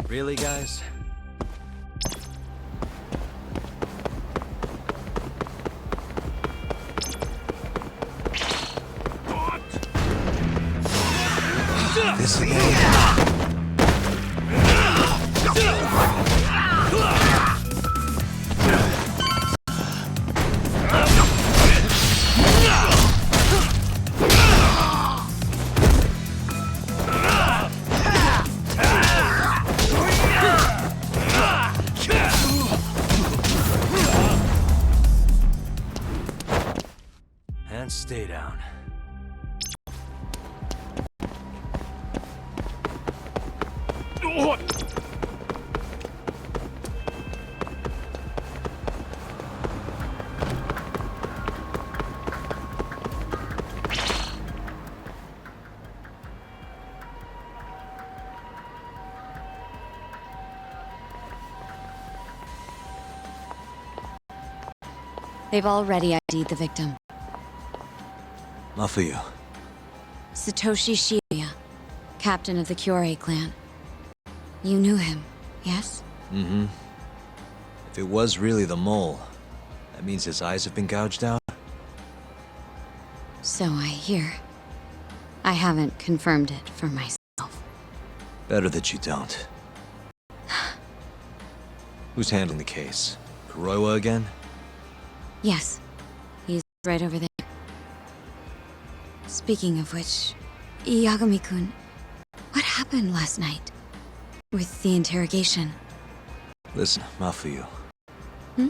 Really, guys? This again? And stay down. They've already ID'd the victim. Mafuyu. Satoshi Shibuya, captain of the Kyorei clan. You knew him, yes? Mm-hmm. If it was really the mole, that means his eyes have been gouged out? So I hear. I haven't confirmed it for myself. Better that you don't. Who's handling the case? Kuroiwa again? Yes. He's right over there. Speaking of which, Yagami-kun, what happened last night? With the interrogation? Listen, Mafuyu. Hmm?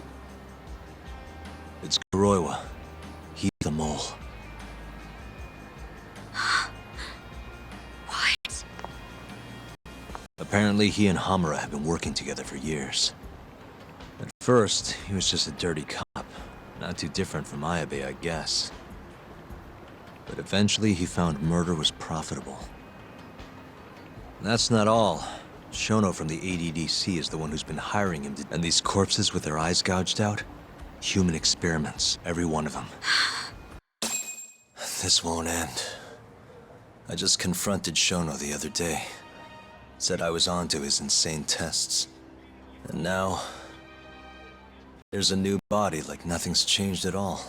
It's Kuroiwa. He's the mole. What? Apparently he and Hamura have been working together for years. At first, he was just a dirty cop. Not too different from Ayabe, I guess. But eventually he found murder was profitable. And that's not all. Shono from the ADDC is the one who's been hiring him to... And these corpses with their eyes gouged out? Human experiments, every one of them. This won't end. I just confronted Shono the other day. Said I was onto his insane tests. And now... there's a new body like nothing's changed at all.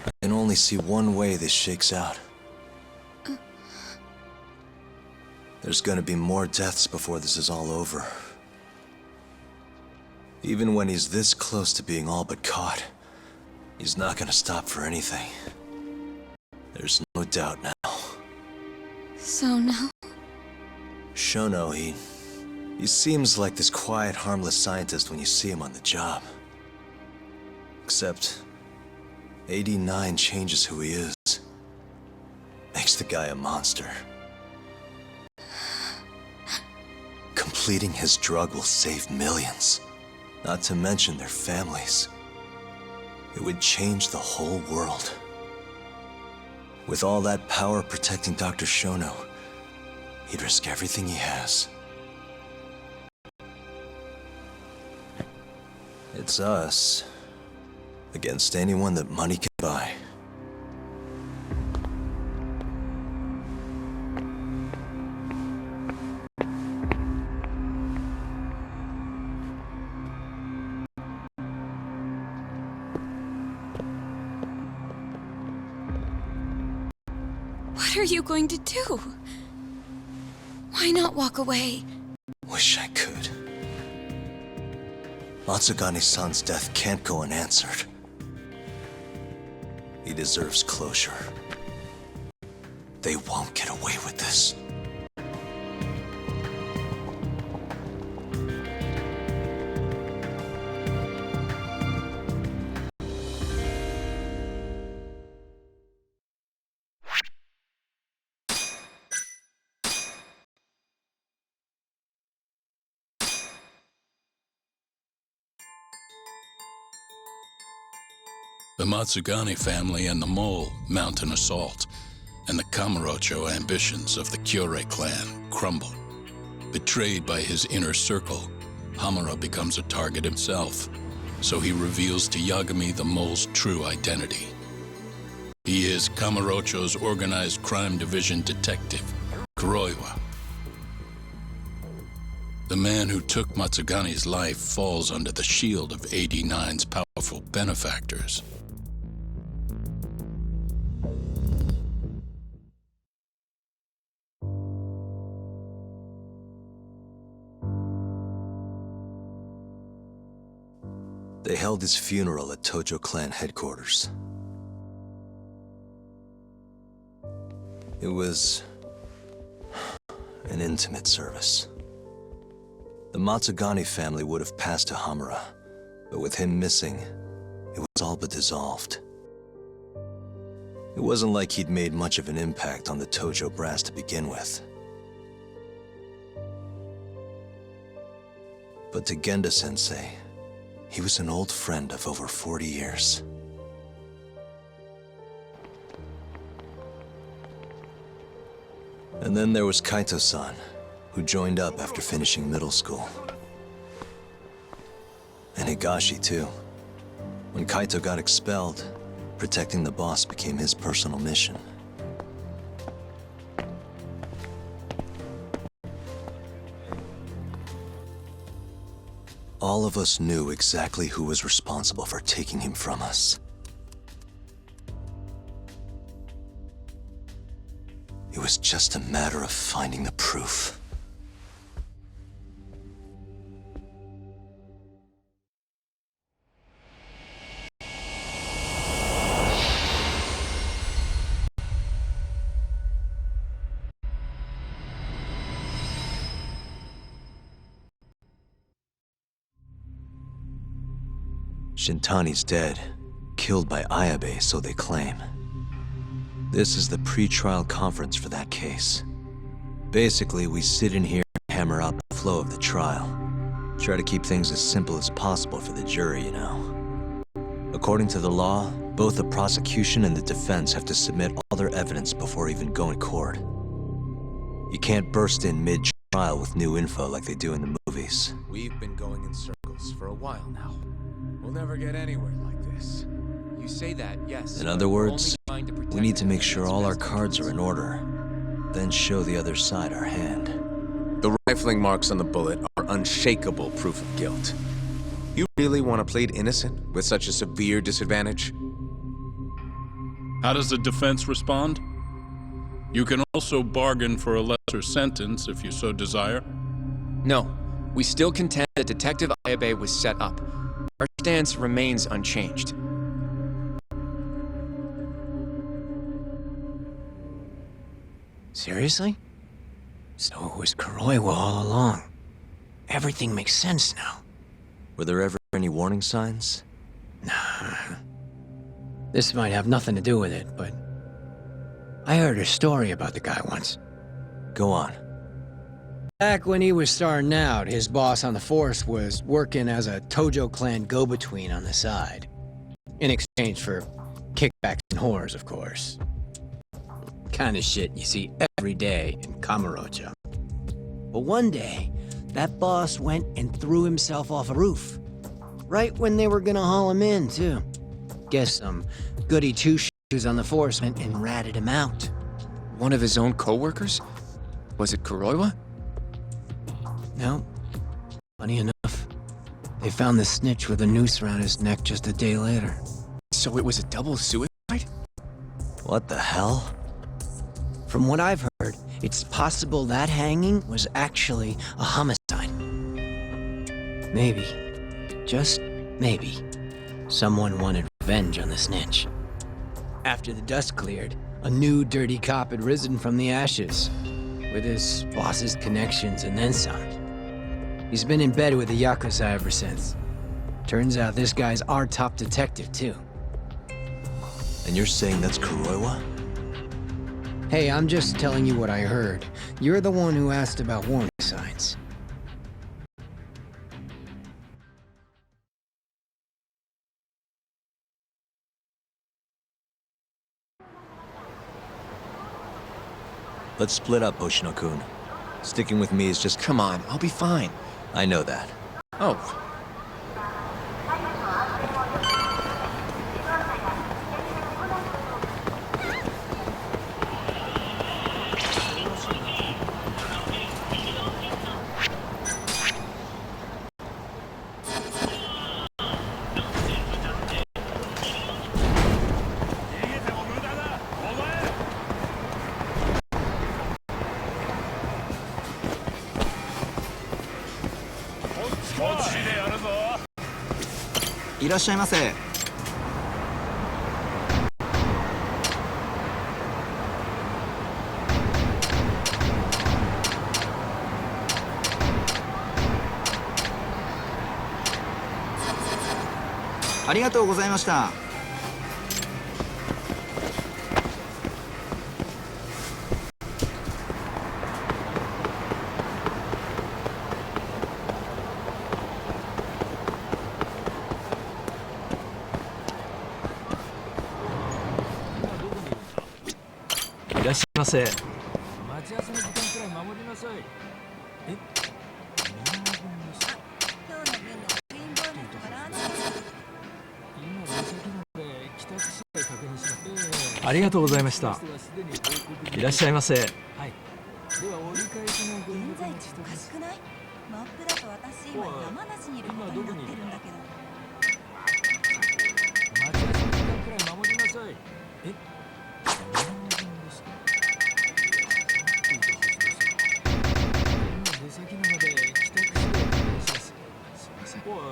I can only see one way this shakes out. There's gonna be more deaths before this is all over. Even when he's this close to being all but caught, he's not gonna stop for anything. There's no doubt now. So now? Shono, he seems like this quiet, harmless scientist when you see him on the job. Except, 89 changes who he is. Makes the guy a monster. Completing his drug will save millions, not to mention their families. It would change the whole world. With all that power protecting Dr. Shono, he'd risk everything he has. It's us against anyone that money can buy. What are you going to do? Why not walk away? Wish I could. Matsugane-san's death can't go unanswered. He deserves closure. They won't get away with this. The Matsugane family and the mole mount an assault. and the Kamurocho ambitions of the Kyorei clan crumble. Betrayed by his inner circle, Hamura becomes a target himself, so he reveals to Yagami the mole's true identity. He is Kamurocho's organized crime division detective, Kuroiwa. The man who took Matsugani's life falls under the shield of AD9's powerful benefactors. They held his funeral at Tojo clan headquarters. It was an intimate service. The Matsugani family would have passed to Hamura, but with him missing, it was all but dissolved. It wasn't like he'd made much of an impact on the Tojo brass to begin with. But to Genda-sensei, he was an old friend of over 40 years. And then there was Kaito-san, who joined up after finishing middle school. And Higashi, too. When Kaito got expelled, protecting the boss became his personal mission. All of us knew exactly who was responsible for taking him from us. It was just a matter of finding the proof. Shintani's dead, killed by Ayabe, so they claim. This is the pre-trial conference for that case. Basically, we sit in here and hammer out the flow of the trial. Try to keep things as simple as possible for the jury, you know. According to the law, both the prosecution and the defense have to submit all their evidence before even going to court. You can't burst in mid-trial with new info like they do in the movies. We've been going in circles for a while now. We'll never get anywhere like this. You say that, yes. In other words, we need to make sure all our cards are in order, then show the other side our hand. The rifling marks on the bullet are unshakable proof of guilt. You really want to plead innocent with such a severe disadvantage? How does the defense respond? You can also bargain for a lesser sentence if you so desire. No, we still contend that Detective Ayabe was set up. Our stance remains unchanged. Seriously? So it was Kuroiwa all along. Everything makes sense now. Were there ever any warning signs? Nah. This might have nothing to do with it, but I heard a story about the guy once. Go on. Back when he was starting out, his boss on the force was working as a Tojo clan go-between on the side. In exchange for kickbacks and whores, of course. Kind of shit you see every day in Kamurocho. But one day, that boss went and threw himself off a roof. Right when they were gonna haul him in, too. Guess some goody two-shoes on the force went and ratted him out. One of his own co-workers? Was it Kuroiwa? No. Funny enough, they found the snitch with a noose around his neck just a day later. So it was a double suicide? What the hell? From what I've heard, it's possible that hanging was actually a homicide. Maybe, just maybe, someone wanted revenge on the snitch. After the dust cleared, a new dirty cop had risen from the ashes, with his boss's connections and then some. He's been in bed with the Yakuza ever since. Turns out this guy's our top detective, too. And you're saying that's Kuroiwa? Hey, I'm just telling you what I heard. You're the one who asked about warning signs. Let's split up, Hoshino-kun. Sticking with me is just... Come on, I'll be fine. I know that. Oh.いらっしゃいませ。ありがとうございました。いらっしゃいませ。待ち合わせの時間くらい守りなさい。え？今の分のツインボーナスとかランチ。今出先なので帰宅次第確認します。ありがとうございました。いらっしゃいませ。はい。では折り返しのご現在地おかしくない？マップだと私今山梨にいることになってるんだけど。待ち合わせの時間くらい守りなさい。え？出先なので帰宅次第確認します。すみません。ここは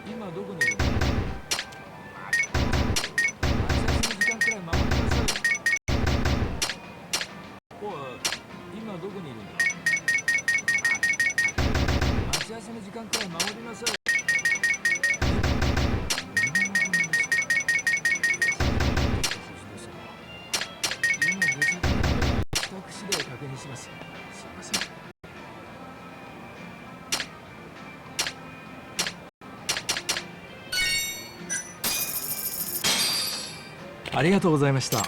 今どこにいるの？待ち合わせの時間くらい守りなさい。ここは今どこにいるんだ？待ち合わせの時間くらい守りなさい。今出先なので帰宅次第確認します。すみません。ありがとうございました。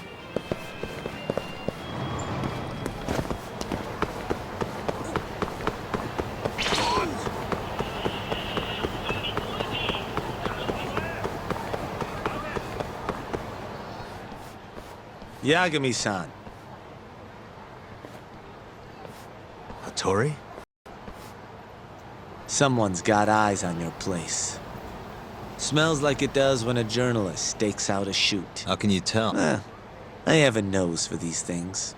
Yagami-san. Hattori? Someone's got eyes on your place. Smells like it does when a journalist stakes out a shoot. How can you tell? I have a nose for these things.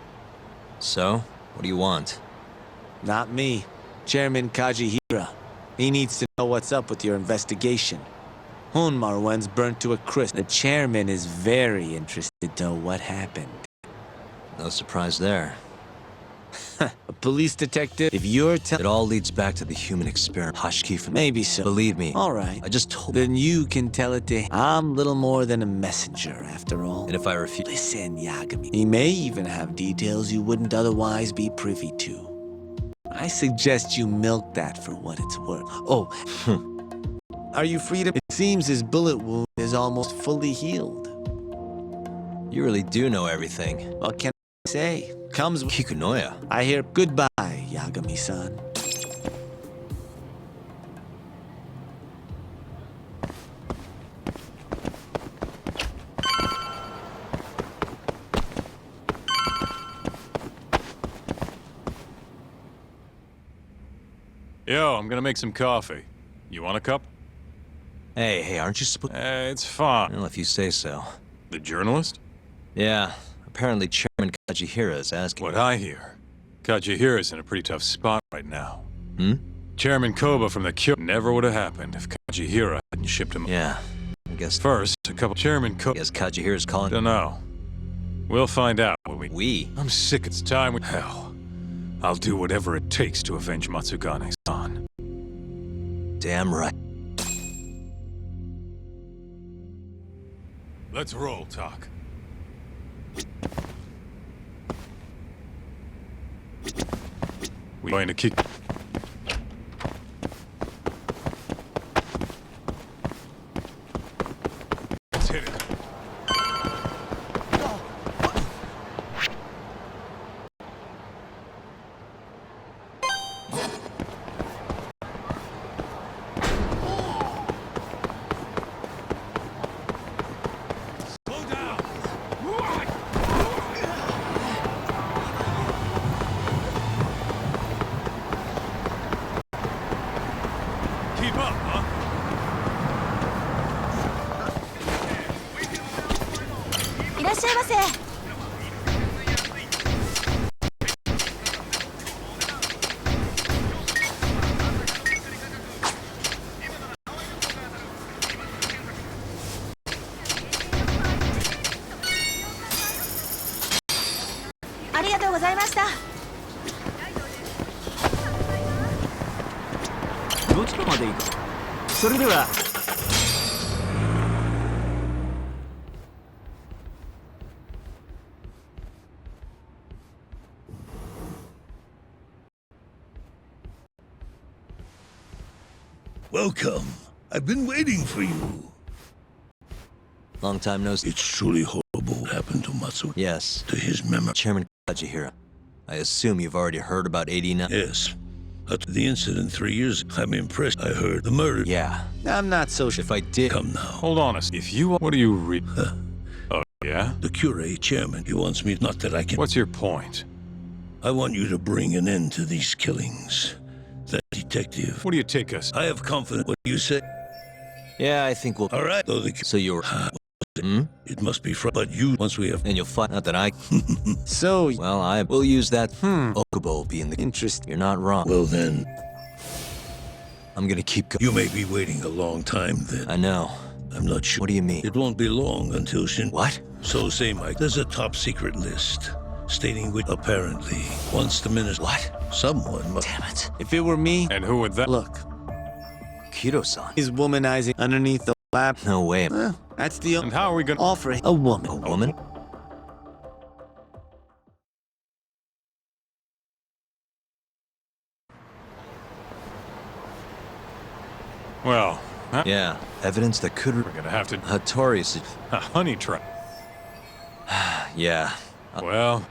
So? What do you want? Not me. Chairman Kajihira. He needs to know what's up with your investigation. Honmarwen's burnt to a crisp. The chairman is very interested to know what happened. No surprise there. A police detective? If you're It all leads back to the human experiment. Hashiki from... Maybe so. Believe me. All right. I just told... Then you can tell it to him. I'm little more than a messenger, after all. And if I refuse... Listen, Yagami. He may even have details you wouldn't otherwise be privy to. I suggest you milk that for what it's worth. Oh, are you free to... It seems his bullet wound is almost fully healed. You really do know everything. What can I say? Comes with... Kikunoya. I hear goodbye, Yagami-san. Yo, I'm gonna make some coffee. You want a cup? Hey, aren't you supposed... It's fine. Well, if you say so. The journalist? Yeah, apparently Chairman Kajihira is asking... What I hear, Kajihira's in a pretty tough spot right now. Hmm? Chairman Koba from the Kyo never would have happened if Kajihira hadn't shipped him. Yeah, I guess... First, a couple Chairman Koba... I guess Kajihira's calling... Dunno. We'll find out when we... We? I'm sick, it's time we... Hell. I'll do whatever it takes to avenge Matsugane-san. Damn right. Let's roll, Talk. We're going to kick... Let's hit it. らっしゃいませ。ありがとうございました。どちらまで行く？それでは。Welcome. I've been waiting for you. Long time no see. It's truly horrible what happened to Matsu. Yes. To his memory. Chairman Kajihira, I assume you've already heard about 89? Yes. After the incident 3 years, I'm impressed. I heard the murder. Yeah. I'm not so sure. If I did... Come now. Hold on if you... What do you Oh, yeah? The Curé chairman, he wants me, not that I can... What's your point? I want you to bring an end to these killings. That detective... What do you take us? I have confidence what you say. Yeah, I think we'll... All right, though the... So you're... It must be but you, once we have... And you'll fight... Not that I... So... Well, I will use that... Okubo will be in the... Interesting. You're not wrong. Well then... I'm gonna keep going. You may be waiting a long time then. I know. I'm not sure. What do you mean? It won't be long until Shin... What? So say, Mike, there's a top secret list stating which apparently, once the minister... What? Someone must... Damn it. If it were me... And who would that... Look. Kido-san. He's womanizing underneath the lap. No way. That's the... And how are we gonna... Offer a woman. A woman? Well... Yeah. Evidence that could... We're gonna have to... Hattori's... A honey trap. Yeah. Well...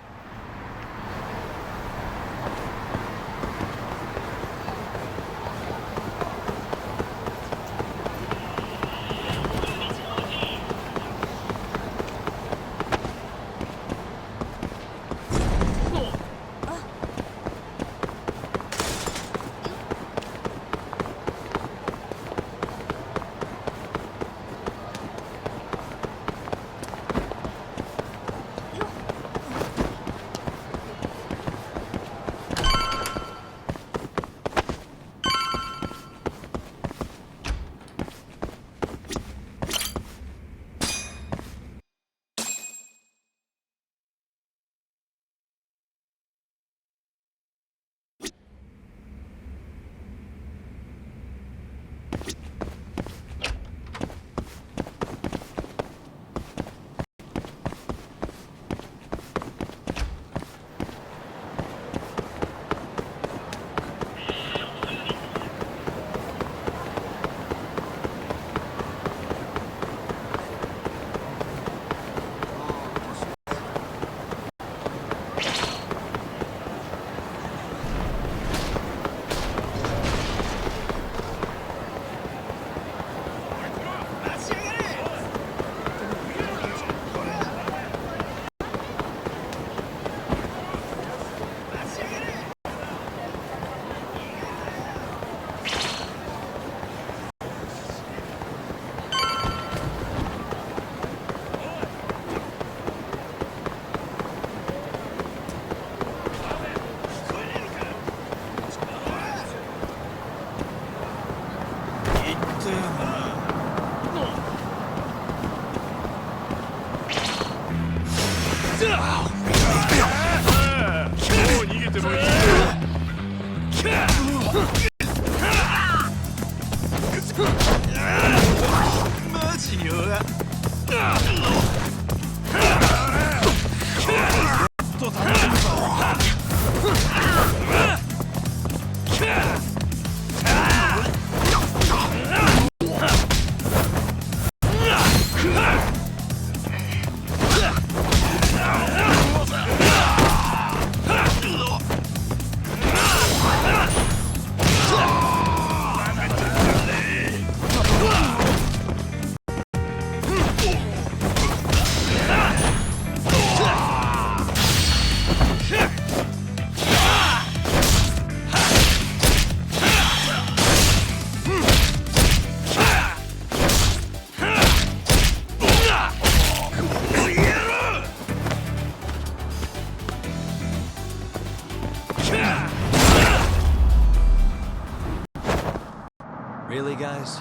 Really, guys?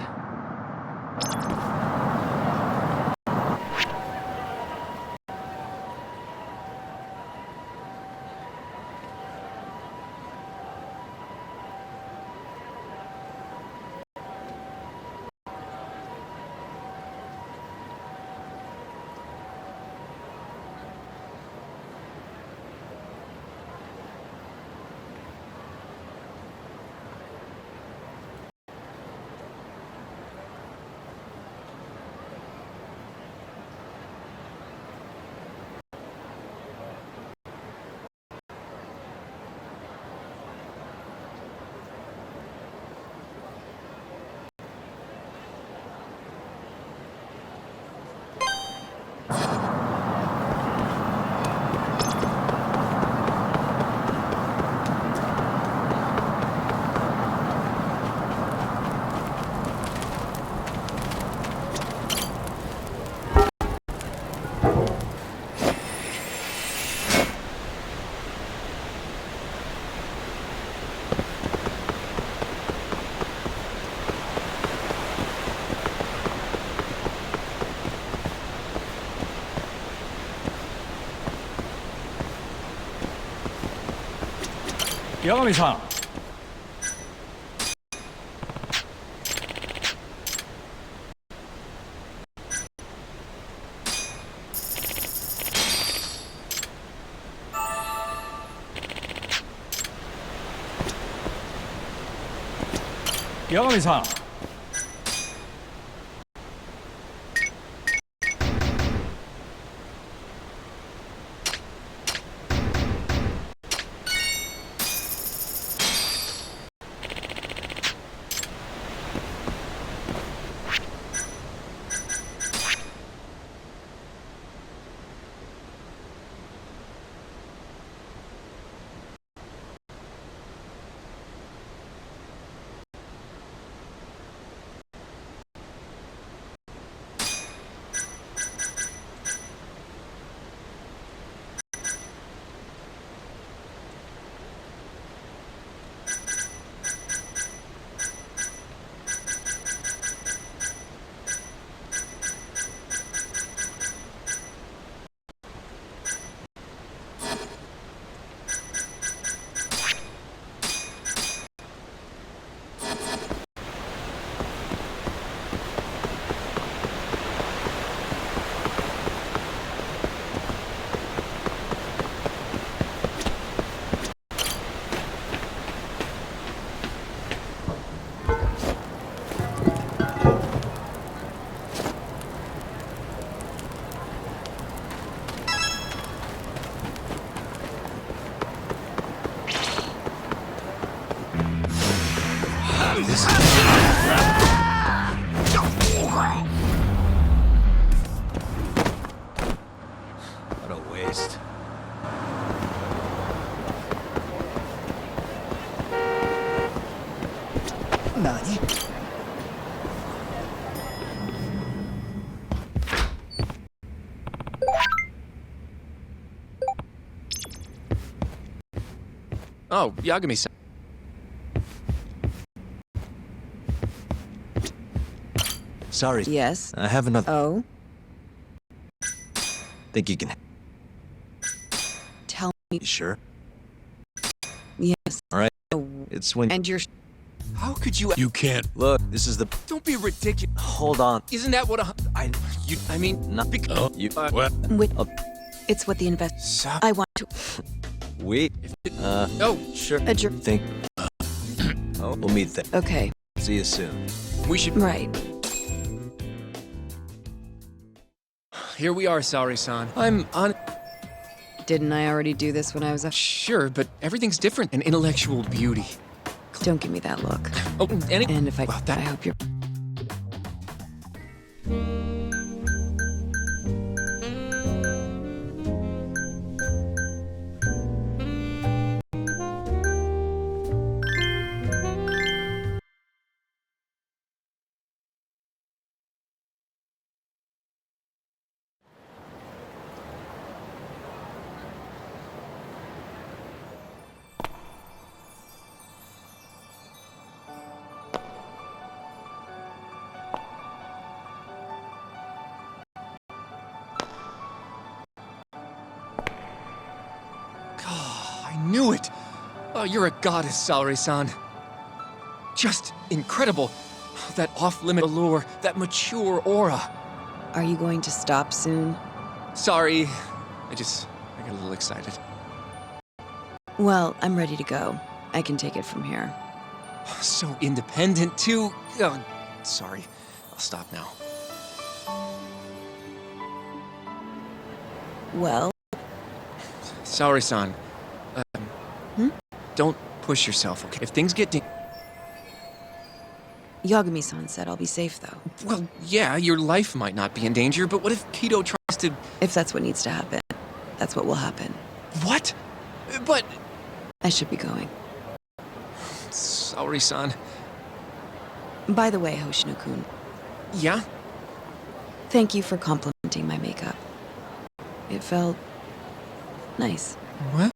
Yagami-san. Yagami-san. What a waste. Nani? Oh, Yagami-san. Sorry. Yes. I have another. Oh? Think you can. Tell me. You sure? Yes. All right. Oh, It's when. and you're... How could you... You can't. Look, this is the. Don't be ridiculous. Hold on. Isn't that what a... I mean... Not. Oh, You. what? Wait. Oh. It's what the invest... So... I want to... Wait. Oh, Sure. Adjourn. Think. Oh, we'll meet there. Okay. See you soon. we should... Right. Here we are, Saori-san. I'm on... Didn't I already do this when I was a... Sure, but everything's different. An intellectual beauty. Don't give me that look. Oh, any... And if I... Well, that- I hope you're... knew it! Oh, you're a goddess, Saori-san. Just incredible. That off-limit allure, that mature aura. Are you going to stop soon? Sorry. I got a little excited. Well, I'm ready to go. I can take it from here. So independent, too. Oh, sorry. I'll stop now. Well? Saori-san. Don't push yourself, okay? If things get Yagami-san said I'll be safe, though. Well, yeah, your life might not be in danger, but what if Kido tries to... If that's what needs to happen, that's what will happen. What? But... I should be going. Saori-san. By the way, Hoshino-kun. Yeah? Thank you for complimenting my makeup. It felt... nice. What?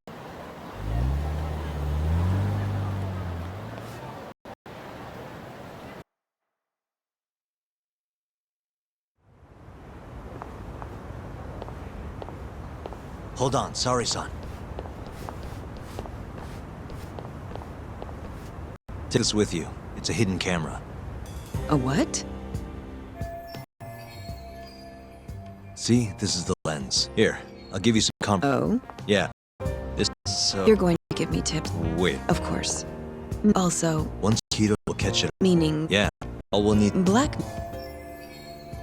Hold on, sorry, son. Take this with you. It's a hidden camera. A what? See, this is the lens. Here, I'll give you some Oh? Yeah. This is so... You're going to give me tips? Wait. Of course. Also... Once Kido will catch it... Meaning... Yeah. All we'll need... Black...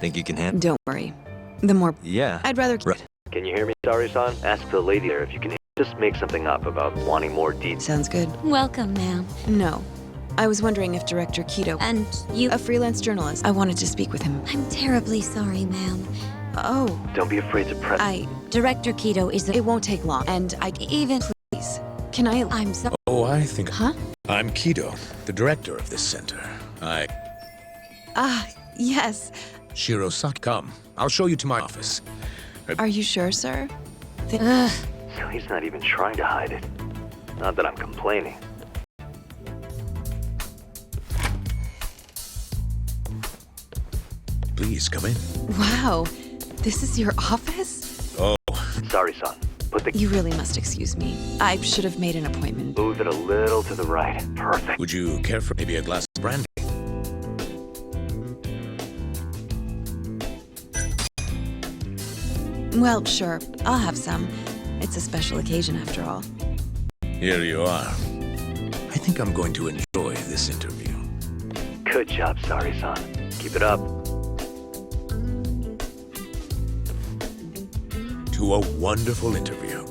Think you can handle... Don't worry. The more... Yeah. I'd rather... Right. Can you hear me, Saori-san? Ask the lady there if you can just make something up about wanting more details. Sounds good. Welcome, ma'am. No. I was wondering if Director Kido... And you... A freelance journalist. I wanted to speak with him. I'm terribly sorry, ma'am. Oh. Don't be afraid to press... Director Kido is It won't take long, and Even... Please. Can I... I'm sorry. Oh, I think... Huh? I'm Kido, the director of this center. Yes. Shiro-saki, come. I'll show you to my office. Are you sure, sir? Ugh. So he's not even trying to hide it. Not that I'm complaining. Please, come in. Wow. This is your office? Oh. Sorry, son. Put the... You really must excuse me. I should have made an appointment. Move it a little to the right. Perfect. Would you care for maybe a glass of brandy? Well, sure. I'll have some. It's a special occasion after all. Here you are. I think I'm going to enjoy this interview. Good job, Saori-san. Keep it up. To a wonderful interview.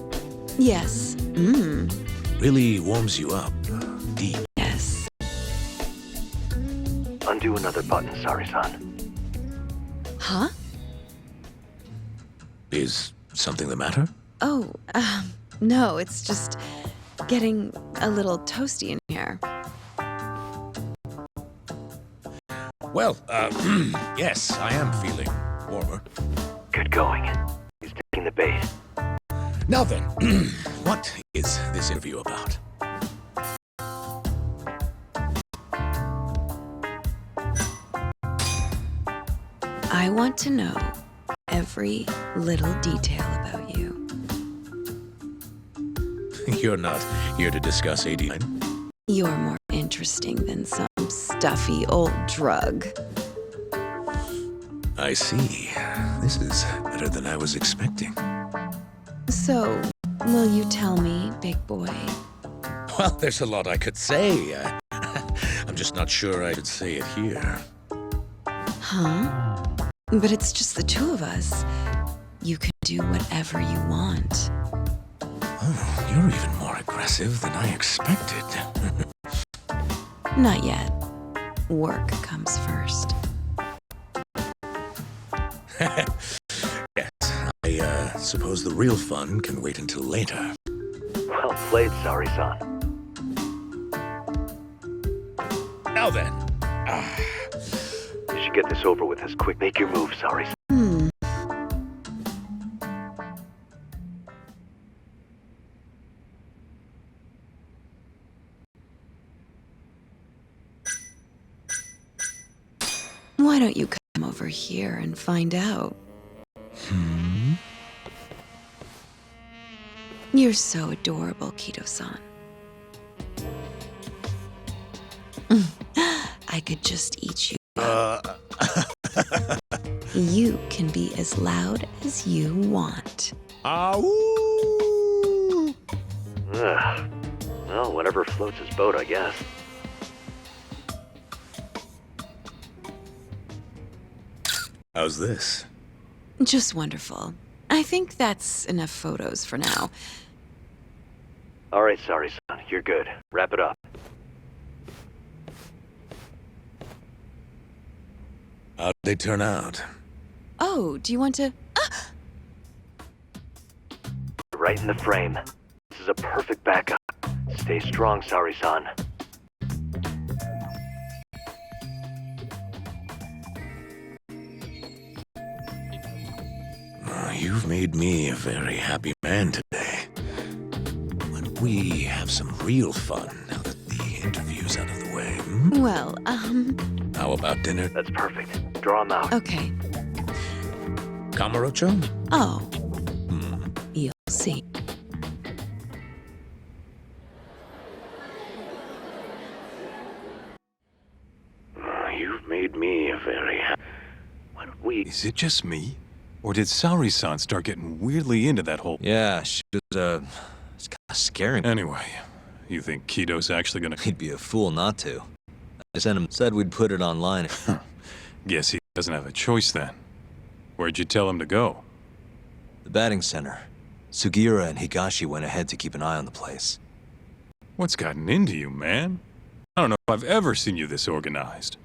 Yes. Really warms you up. Deep. Yes. Undo another button, Saori-san. Huh? Is something the matter? Oh, no, it's just getting a little toasty in here. Well, yes, I am feeling warmer. Good going. He's taking the bait. Now then, what is this interview about? I want to know every little detail about you. You're not here to discuss 89? You're more interesting than some stuffy old drug. I see. This is better than I was expecting. So, will you tell me, big boy? Well, there's a lot I could say. I'm just not sure I should say it here. Huh? But it's just the two of us. You can do whatever you want. Oh, you're even more aggressive than I expected. Not yet. Work comes first. Yes, I suppose the real fun can wait until later. Well played, Saori-san. Now then. You should get this over with as quick. Make your move, Saori-san. Why don't you come over here and find out? You're so adorable, Kido-san. I could just eat you. You can be as loud as you want. Ugh. Well, whatever floats his boat, I guess. How's this? Just wonderful. I think that's enough photos for now. Alright, sorry, son. You're good. Wrap it up. How'd they turn out? Oh, do you want to... Right in the frame. This is a perfect backup. Stay strong, Saori-san. You've made me a very happy man today. Why don't we have some real fun now that the interview's out of the way? Hmm? Well, How about dinner? That's perfect. Draw him out. Okay. Kamurocho? Oh. You'll see. You've made me a very happy... Why don't we... Is it just me? Or did Saori-san start getting weirdly into that whole... Yeah, she was, it's kind of scary. Anyway, you think Kido's actually gonna... He'd be a fool not to. I sent him, said we'd put it online. Guess he doesn't have a choice then. Where'd you tell him to go? The batting center. Sugiura and Higashi went ahead to keep an eye on the place. What's gotten into you, man? I don't know if I've ever seen you this organized.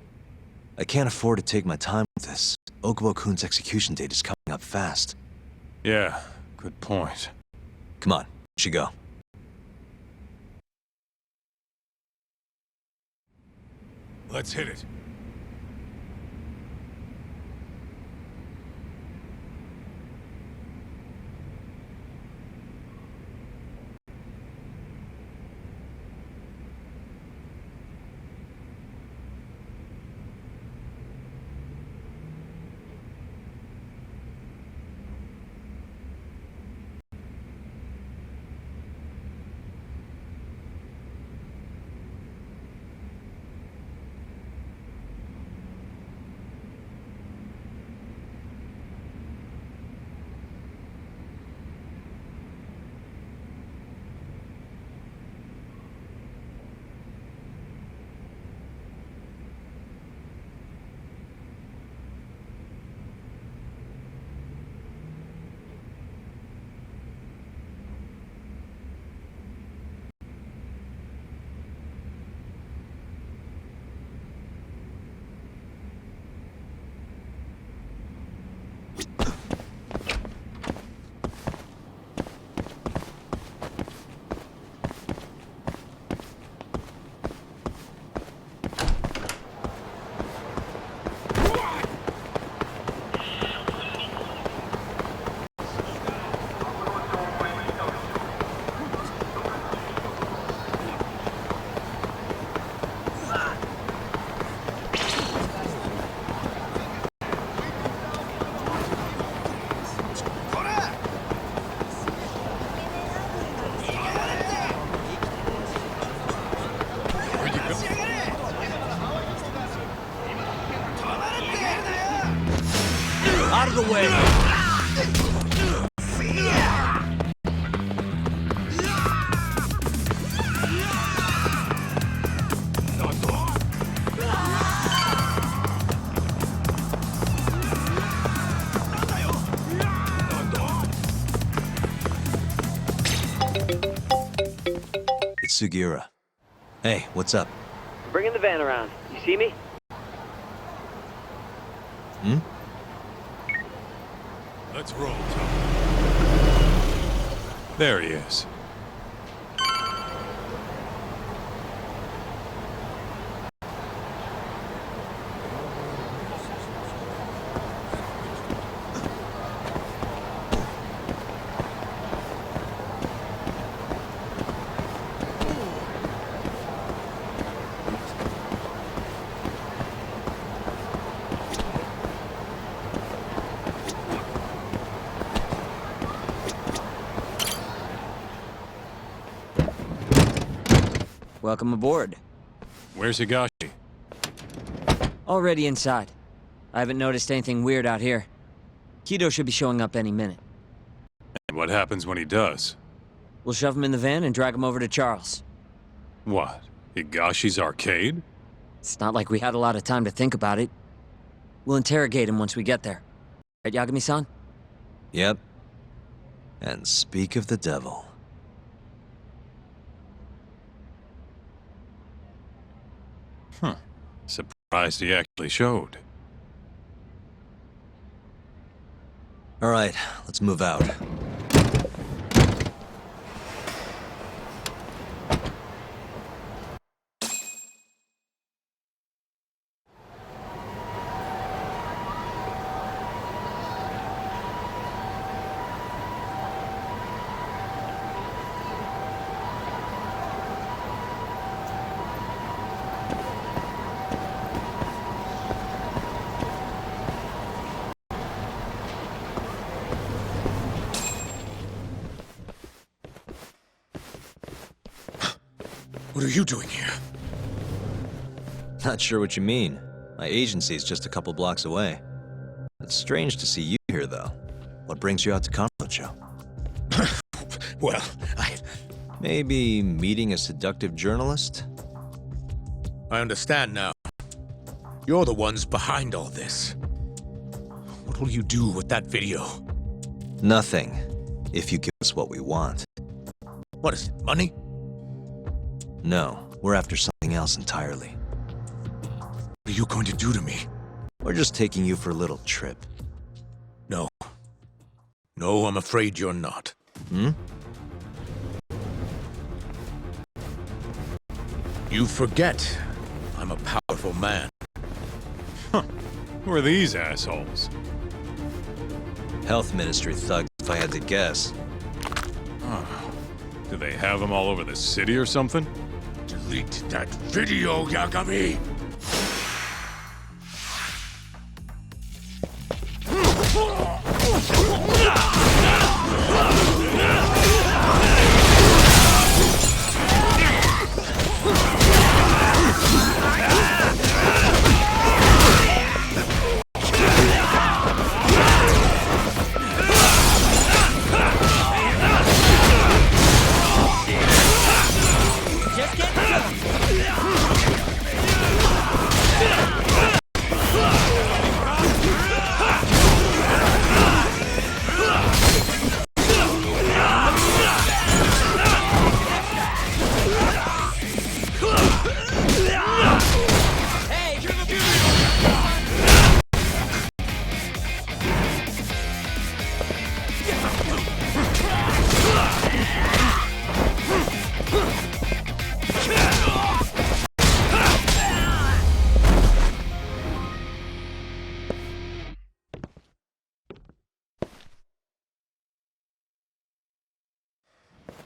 I can't afford to take my time with this. Okubo-kun's execution date is coming up fast. Yeah, good point. Come on, we should go. Let's hit it. Out of the way! It's Sugiura. Hey, what's up? Bringing the van around. You see me? Hmm? Let's roll, Tom. There he is. Welcome aboard. Where's Higashi? Already inside. I haven't noticed anything weird out here. Kido should be showing up any minute. And what happens when he does? We'll shove him in the van and drag him over to Charles. What? Higashi's arcade? It's not like we had a lot of time to think about it. We'll interrogate him once we get there. Right, Yagami-san? Yep. And speak of the devil. Huh. Surprised he actually showed. All right, let's move out. What are you doing here? Not sure what you mean. My agency's just a couple blocks away. It's strange to see you here, though. What brings you out to Kamurocho? Well, Maybe meeting a seductive journalist? I understand now. You're the ones behind all this. What will you do with that video? Nothing, if you give us what we want. What is it, money? No, we're after something else entirely. What are you going to do to me? We're just taking you for a little trip. No. No, I'm afraid you're not. Hmm? You forget. I'm a powerful man. Huh. Who are these assholes? Health Ministry thugs, if I had to guess. Oh. Do they have them all over the city or something? Delete that video, Yagami!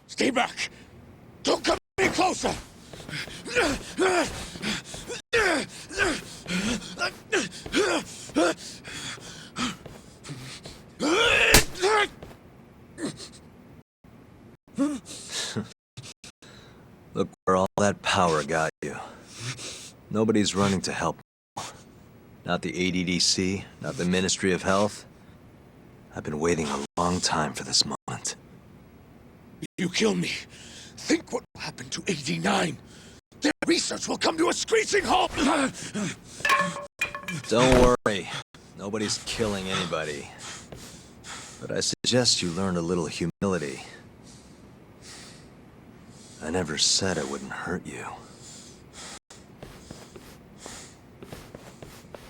Stay back! Don't come any closer! Look where all that power got you. Nobody's running to help. Not the ADDC, not the Ministry of Health. I've been waiting a long time for this moment. You kill me. Think what will happen to 89. Their research will come to a screeching halt! Don't worry. Nobody's killing anybody. But I suggest you learn a little humility. I never said I wouldn't hurt you.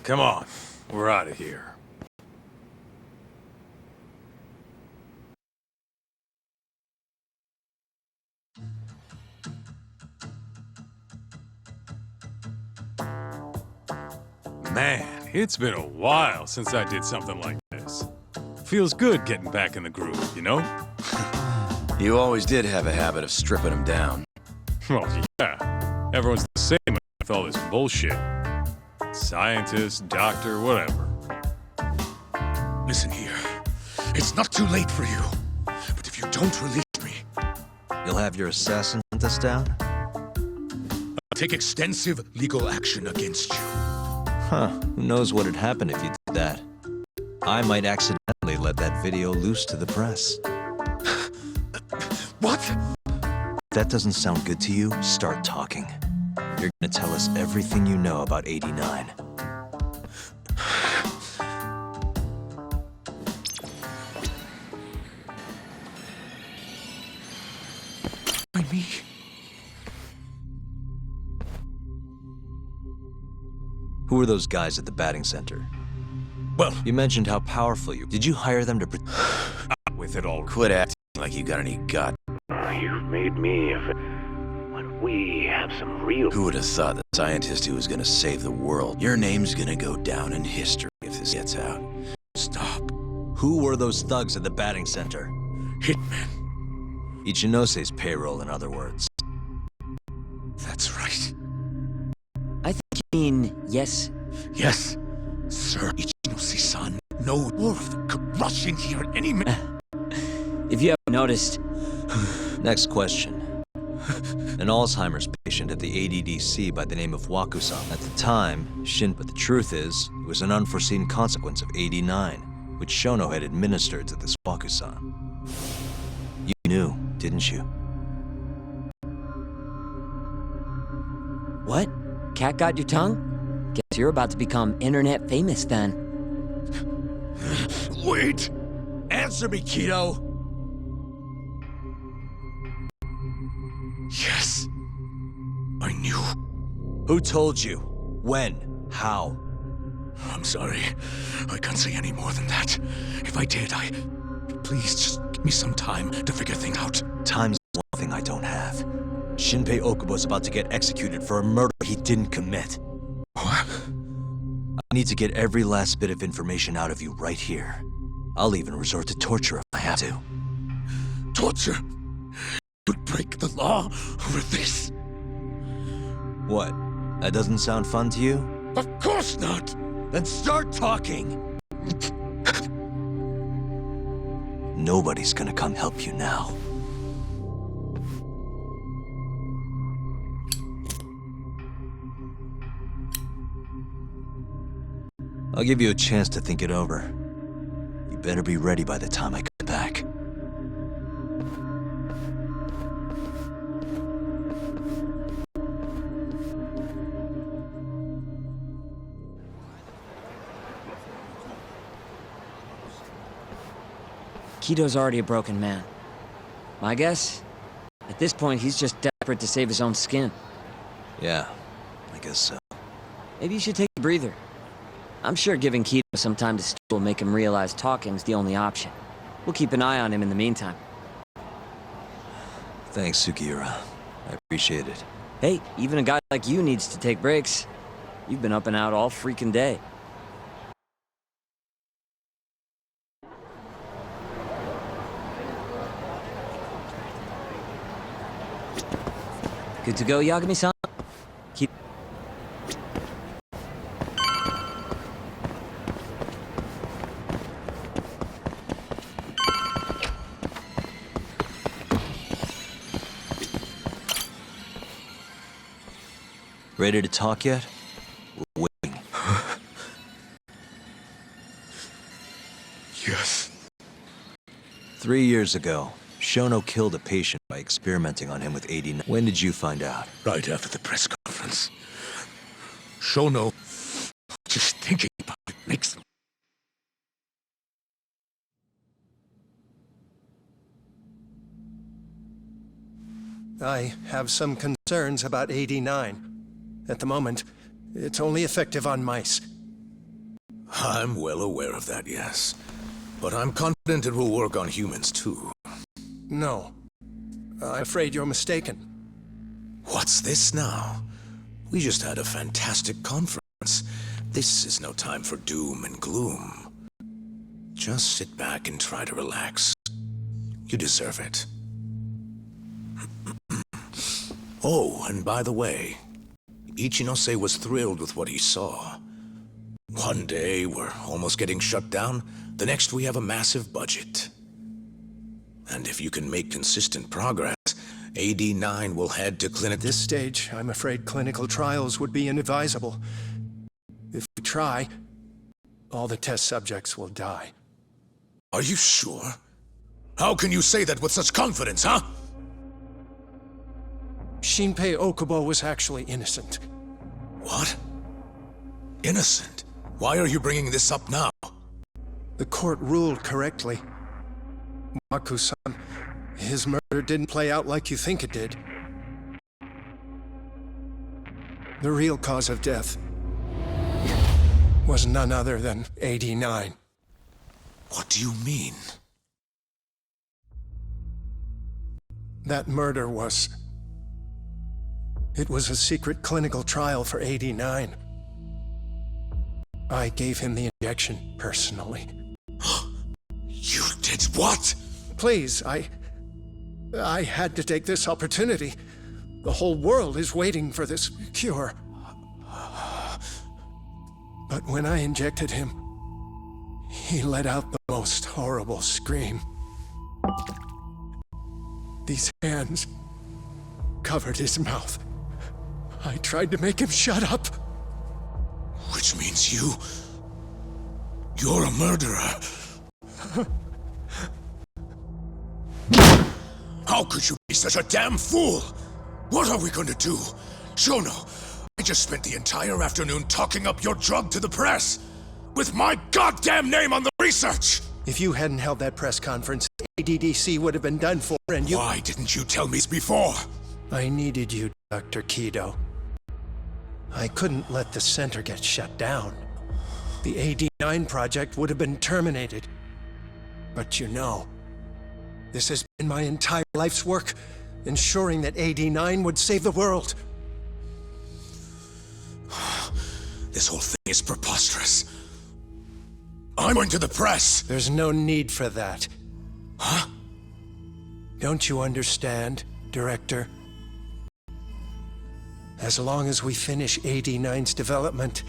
Come on, we're out of here. Man, it's been a while since I did something like this. Feels good getting back in the groove, you know? You always did have a habit of stripping them down. Well, yeah. Everyone's the same with all this bullshit. Scientist, doctor, whatever. Listen here. It's not too late for you. But if you don't release me... You'll have your assassin hunt us down? take extensive legal action against you. Huh, who knows what'd happen if you did that? I might accidentally let that video loose to the press. What? If that doesn't sound good to you, start talking. You're gonna tell us everything you know about 89. By me? Who were those guys at the batting center? Well, you mentioned how powerful you... Did you hire them to... with it all. Quit acting like you got any gut. You've made me when we have some real... Who would have thought the scientist who was gonna save the world? Your name's gonna go down in history if this gets out. Stop. Who were those thugs at the batting center? Hitmen. Ichinose's payroll, in other words. That's right. I think you mean yes. Yes, Sir Ichinose-san. No more of them could rush in here at any minute. If you haven't noticed... Next question. An Alzheimer's patient at the ADDC by the name of Wakusan. At the time, but the truth is, it was an unforeseen consequence of 89, which Shono had administered to this Wakusan. You knew, didn't you? What? Cat got your tongue? Guess you're about to become internet famous then. Wait! Answer me, Kido! Yes. I knew. Who told you? When? How? I'm sorry. I can't say any more than that. If I did, Please, just give me some time to figure things out. Time's one thing I don't have. Shinpei Okubo's about to get executed for a murder he didn't commit. What? I need to get every last bit of information out of you right here. I'll even resort to torture if I have to. Torture? Would break the law over this? What? That doesn't sound fun to you? Of course not! Then start talking! Nobody's gonna come help you now. I'll give you a chance to think it over. You better be ready by the time I come back. Kido's already a broken man. My guess? At this point, he's just desperate to save his own skin. Yeah, I guess so. Maybe you should take a breather. I'm sure giving Kido some time to stew will make him realize talking's the only option. We'll keep an eye on him in the meantime. Thanks, Sugiura. I appreciate it. Hey, even a guy like you needs to take breaks. You've been up and out all freaking day. Good to go, Yagami-san? Keep... Ready to talk yet? We're waiting. Yes. 3 years ago, Shono killed a patient by experimenting on him with 89. When did you find out? Right after the press conference. Shono, just thinking about it makes... I have some concerns about 89. At the moment, it's only effective on mice. I'm well aware of that, yes. But I'm confident it will work on humans, too. No. I'm afraid you're mistaken. What's this now? We just had a fantastic conference. This is no time for doom and gloom. Just sit back and try to relax. You deserve it. Oh, and by the way, Ichinose was thrilled with what he saw. One day, we're almost getting shut down. The next, we have a massive budget. And if you can make consistent progress, AD9 will head to clinic. At this stage, I'm afraid clinical trials would be inadvisable. If we try, all the test subjects will die. Are you sure? How can you say that with such confidence, huh? Shinpei Okubo was actually innocent. What? Innocent? Why are you bringing this up now? The court ruled correctly. Maku-san, his murder didn't play out like you think it did. The real cause of death was none other than AD9. What do you mean? That murder was... It was a secret clinical trial for AD9. I gave him the injection personally. You did what? Please, I had to take this opportunity. The whole world is waiting for this cure. But when I injected him, he let out the most horrible scream. These hands covered his mouth. I tried to make him shut up. Which means you're a murderer. How could you be such a damn fool? What are we going to do? Shono, I just spent the entire afternoon talking up your drug to the press, with my goddamn name on the research! If you hadn't held that press conference, ADDC would have been done for, and you— Why didn't you tell me before? I needed you, Dr. Kido. I couldn't let the center get shut down. The AD9 project would have been terminated. But you know, this has been my entire life's work, ensuring that AD9 would save the world. This whole thing is preposterous. I'm going to the press! There's no need for that. Huh? Don't you understand, Director? As long as we finish AD9's development,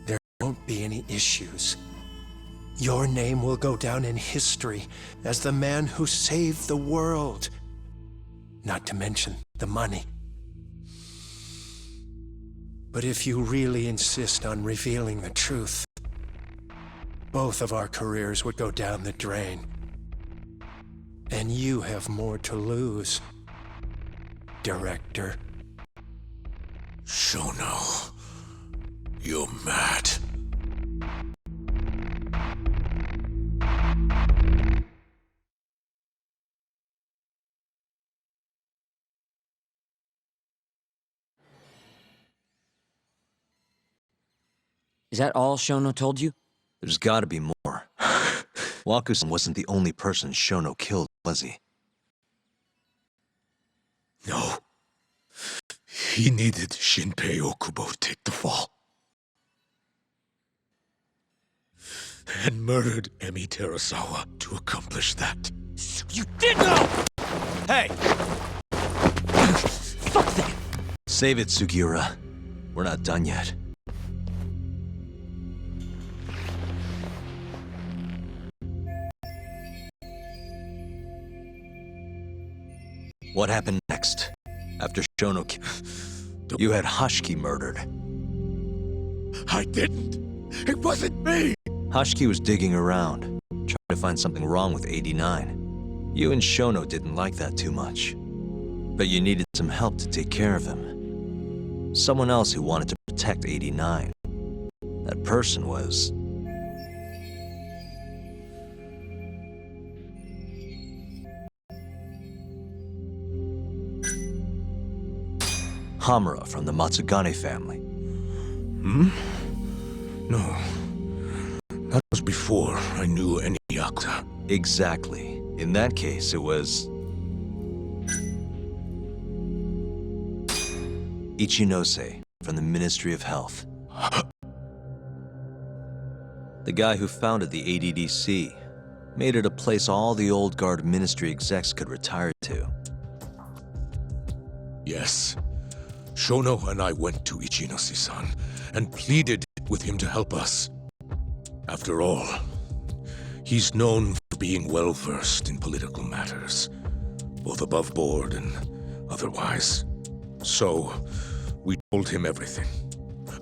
there won't be any issues. Your name will go down in history as the man who saved the world. Not to mention the money. But if you really insist on revealing the truth, both of our careers would go down the drain. And you have more to lose, Director. Shono, you're mad. Is that all Shono told you? There's gotta be more. Waku-san wasn't the only person Shono killed, was he? No. He needed Shinpei Okubo to take the fall. And murdered Emi Terasawa to accomplish that. You did know! Hey! Fuck that! Save it, Sugiura. We're not done yet. What happened next? After Shono you had Hashiki murdered. I didn't. It wasn't me. Hashiki was digging around, trying to find something wrong with AD9. You and Shono didn't like that too much. But you needed some help to take care of him. Someone else who wanted to protect AD9. That person was... Hamura from the Matsugane family. No. That was before I knew any Yakuza. Exactly. In that case, it was... Ichinose from the Ministry of Health. The guy who founded the ADDC made it a place all the old guard ministry execs could retire to. Yes. Shono and I went to Ichinose-san and pleaded with him to help us. After all, he's known for being well-versed in political matters, both above board and otherwise. So, we told him everything.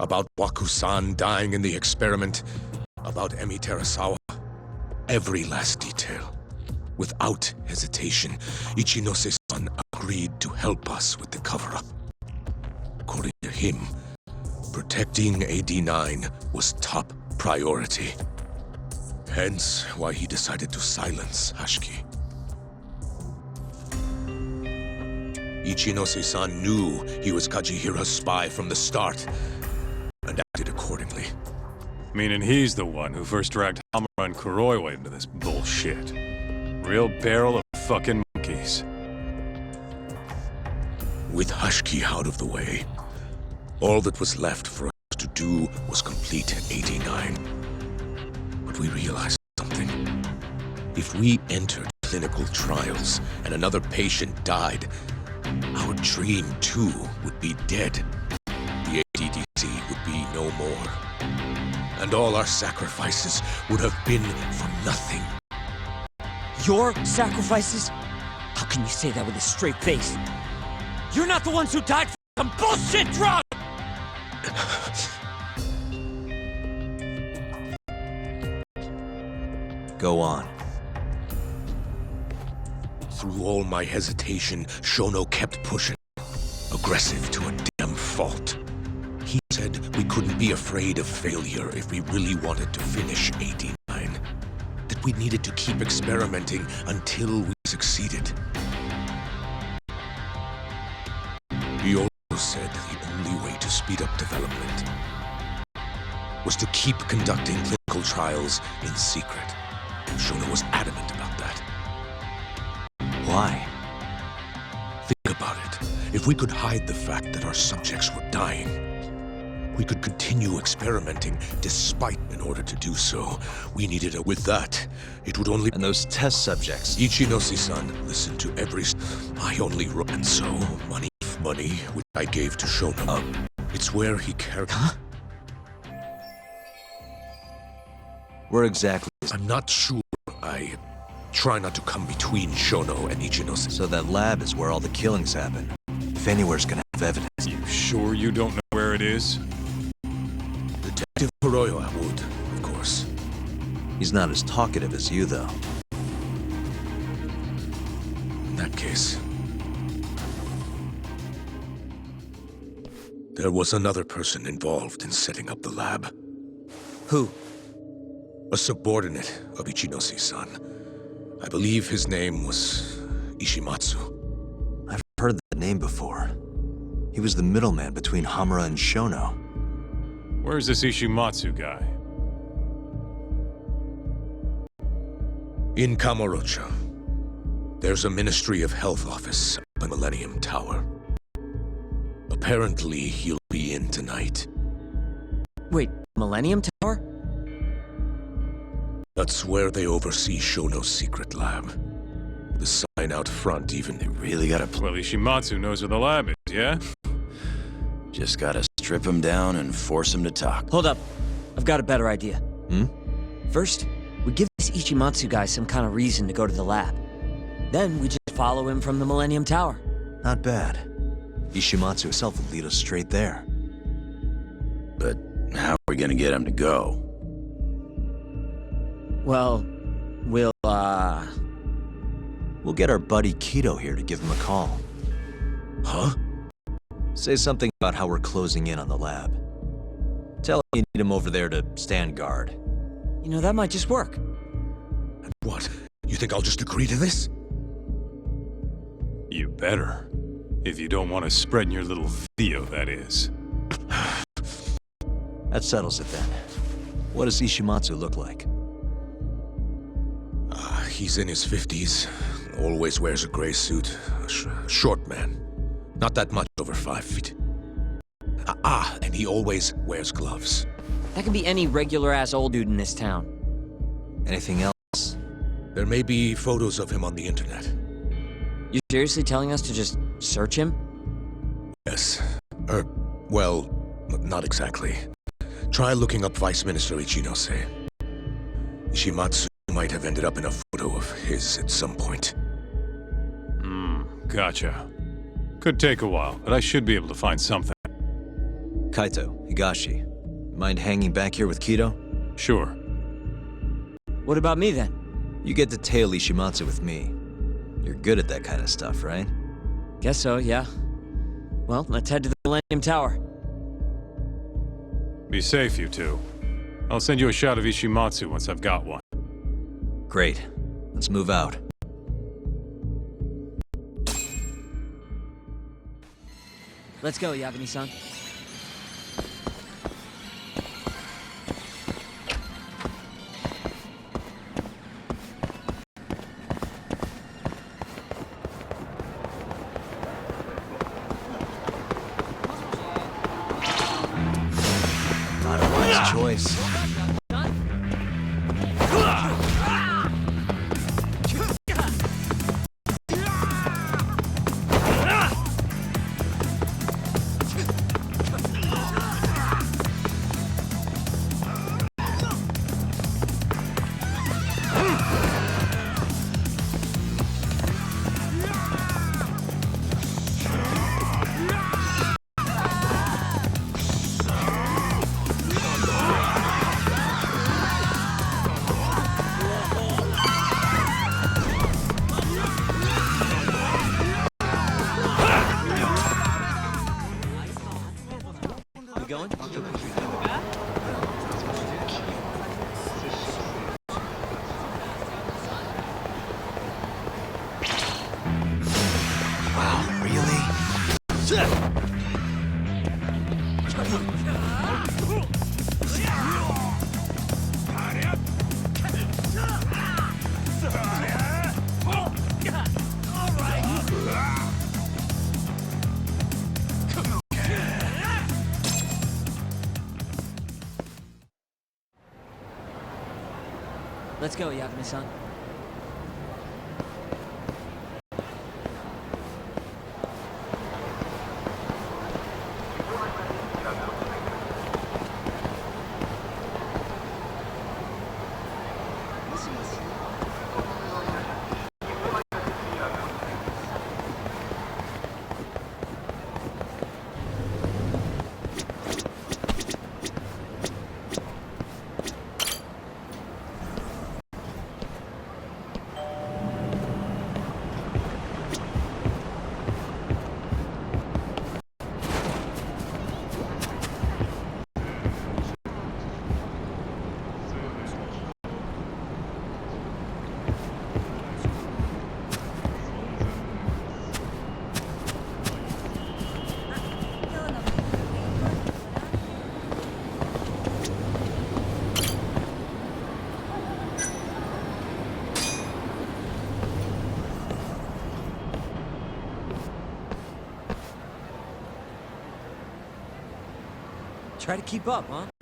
About Waku-san dying in the experiment, about Emi Terasawa. Every last detail. Without hesitation, Ichinose-san agreed to help us with the cover-up. According to him, protecting AD-9 was top priority. Hence why he decided to silence Hashiki. Ichinose-san knew he was Kajihira's spy from the start, and acted accordingly. Meaning he's the one who first dragged Hamura and Kuroiwa into this bullshit. Real barrel of fucking monkeys. With Hashiki out of the way, all that was left for us to do was complete AD-9. But we realized something. If we entered clinical trials and another patient died, our dream too would be dead. The ADDC would be no more. And all our sacrifices would have been for nothing. Your sacrifices? How can you say that with a straight face? You're not the ones who died for some bullshit drug! Go on. Through all my hesitation, Shono kept pushing. Aggressive to a damn fault. He said we couldn't be afraid of failure if we really wanted to finish AD-9. That we needed to keep experimenting until we succeeded. He also said the only way to speed up development was to keep conducting clinical trials in secret. Shono was adamant about that. Why? Think about it. If we could hide the fact that our subjects were dying, we could continue experimenting despite, in order to do so, we needed a... With that, it would only... And those test subjects... Ichinose-san listened to every... I only wrote... And so, money, which I gave to Shono. It's where he carried... Huh? Where exactly is... I'm not sure. I try not to come between Shono and Ichinose. So that lab is where all the killings happen. If anywhere's gonna have evidence. You sure you don't know where it is? Detective Kuroiwa would, of course. He's not as talkative as you, though. In that case... There was another person involved in setting up the lab. Who? A subordinate of Ichinose-san. I believe his name was Ishimatsu. I've heard that name before. He was the middleman between Hamura and Shono. Where's this Ishimatsu guy? In Kamurocho. There's a Ministry of Health office up in Millennium Tower. Apparently, he'll be in tonight. Wait, Millennium Tower? That's where they oversee Shono's secret lab. The sign out front even... They really gotta... Well, Ishimatsu knows where the lab is, yeah? Just gotta strip him down and force him to talk. Hold up. I've got a better idea. Hmm? First, we give this Ichimatsu guy some kind of reason to go to the lab. Then we just follow him from the Millennium Tower. Not bad. Ishimatsu himself will lead us straight there. But how are we gonna get him to go? Well, we'll get our buddy Kido here to give him a call. Huh? Say something about how we're closing in on the lab. Tell him you need him over there to stand guard. You know, that might just work. And what? You think I'll just agree to this? You better. If you don't want to spread in your little video, that is. That settles it then. What does Ishimatsu look like? He's in his 50s. Always wears a gray suit. Short man. Not that much over 5 feet. And he always wears gloves. That could be any regular-ass old dude in this town. Anything else? There may be photos of him on the internet. You seriously telling us to just search him? Yes. Well, not exactly. Try looking up Vice Minister Ichinose. Ishimatsu might have ended up in a photo of his at some point. Gotcha. Could take a while, but I should be able to find something. Kaito, Higashi, mind hanging back here with Kido? Sure. What about me then? You get to tail Ishimatsu with me. You're good at that kind of stuff, right? Guess so, yeah. Well, let's head to the Millennium Tower. Be safe, you two. I'll send you a shot of Ishimatsu once I've got one. Great. Let's move out. Let's go, Yagami-san. Not a wise choice. Going? Wow, really? Let's go, Yagami-san. Try to keep up, huh?